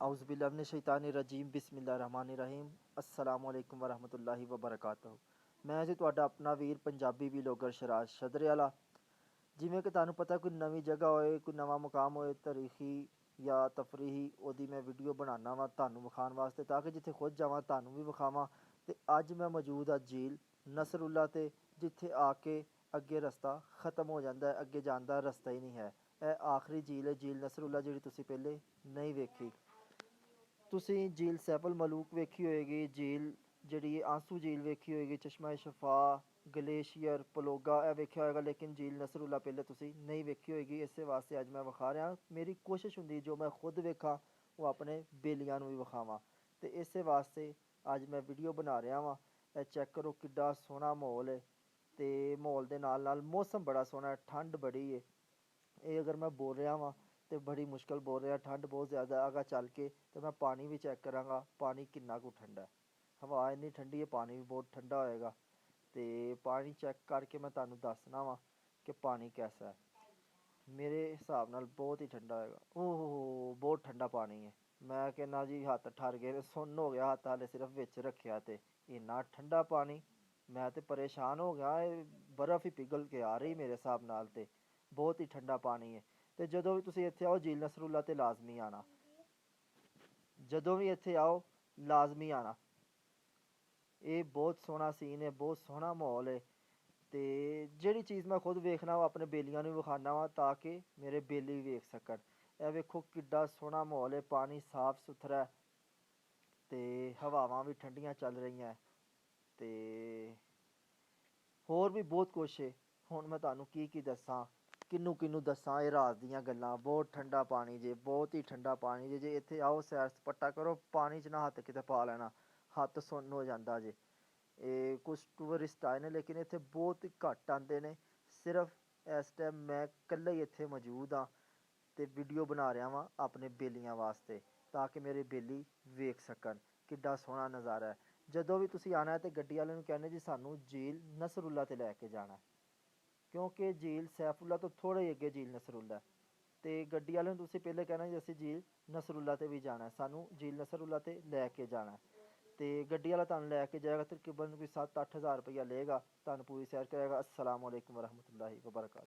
औज़ुबिल्लाहिमिनश्शैतानिर्रजीम बिस्मिल्लाहिर्रहमानिर्रहीम अस्सलामुअलैकुम वरहमतुल्लाहि वबरकातुहू। मैं जी तुहाडा अपना वीर पंजाबी व्लॉगर शराज शदरे वाला। जिमें कि तुहानू पता कोई नवी जगह होए, कोई नवा मुकाम होए तारीखी या तफरीही, ओदी मैं वीडियो बनाना वा तुहानू विखाण वास्ते, ताकि जिथे खुद जावां तुहानू भी विखावां। ते अज मैं मौजूद हाँ झील नसरुल्ला ते, जिथे आके अगे रस्ता खत्म हो जाता है, अगे जाने का रस्ता ही नहीं है। यह आखिरी झील है, झील नसरुल्ला, जिहड़ी तुसीं पहले नहीं वेखी। तुसीं झील सैफुल मलूक वेखी होएगी, झील जिहड़ी आंसू झील वेखी होएगी, चश्मा शफा, ग्लेशियर, पलोगा यह वेख्या होएगा, लेकिन झील नसरुल्ला पहले तुसीं नहीं वेखी होएगी। इस वास्ते अज मैं विखा रहा। मेरी कोशिश हुंदी जो मैं खुद वेखा वो अपने बेलियां नूं भी विखावां, ते इस वास्ते अज मैं वीडियो बना रहा वां। यह चैक करो किड्डा सोहना माहौल है, ते माहौल दे नाल नाल मौसम बड़ा सोहना है, ठंड बड़ी है। ये अगर मैं बोल रहा वां तो बड़ी मुश्किल बोल रहा, ठंड बहुत ज़्यादा। अगर चल के तो मैं पानी भी चैक करांगा, पानी कितना कुछ ठंडा है। हवा इन्नी ठंडी है, पानी भी बहुत ठंडा होएगा। तो पानी चैक करके मैं तुहानू दसना वा कि पानी कैसा है। मेरे हिसाब नाल बहुत ही ठंडा होएगा। ओहो बहुत ठंडा पानी है। मैं कहना जी हत्थ ठर गए, सुन्न हो गया हत्थ, हाले सिर्फ विच रखिया तो इन्ना ठंडा पानी। मैं तो परेशान हो गया, बर्फ़ ही पिघल के आ रही मेरे हिसाब नाल। तो बहुत ही ठंडा पानी है। तो जदों भी तुसीं इत्थे आओ झील नसरुल्ला ते लाजमी आना, जदों भी इत्थे आओ लाजमी आना। ये बहुत सोहना सीन है, बहुत सोहना माहौल है। तो जिहड़ी चीज़ मैं खुद वेखना वा अपने बेलियां नूं विखाना वा, ताकि मेरे बेली भी वेख सकन। यह वेखो किड्डा सोहना माहौल है, पानी साफ सुथरा है, ते हवावां भी ठंडियां चल रही हैं। ते होर भी बहुत कुछ है, हुण मैं तुहानू की दस्सां, किनू किनू दस्सां ये राज दियां गल्लां। बहुत ठंडा पानी जे, बहुत ही ठंडा पानी जे। जे इत्थे आओ सैर सपाटा करो, पानी च ना हत्थ किते पा लैना, हत्थ सुन्न हो जांदा जे। कुछ टूरिस्ट आए ने, लेकिन इत्थे बहुत ही घट्ट आंदे ने। सिर्फ इस टाइम मैं कल्ला ही इत्थे मौजूद हाँ, ते वीडियो बना रहा वां अपने बेलियां वास्ते, ताकि मेरे बेली वेख सकन किड्डा सोहना नज़ारा है। जदों भी तुसीं आना है तो गड्डी वाले नूं कहना जी सानू झील नसरुल्ला ते लैके जाना है, क्योंकि झील सैफुल्ला तो थोड़ा ही अगे झील नसरुल्ला है। तो गड्डी वाले नूं तुसीं पहले कहना जी असीं झील नसरुल्ला ते भी जाना है, सानू झील नसरुल्ला ते लैके जाना है। तो गड्डी वाला तुहानू लैके जाएगा, तकरीबन कोई 7-8 हज़ार रुपया लेगा, तुहानू पूरी सैर कराएगा। अस्सलाम वालेकुम वरहमतुल्लाहि वबरकातुहू।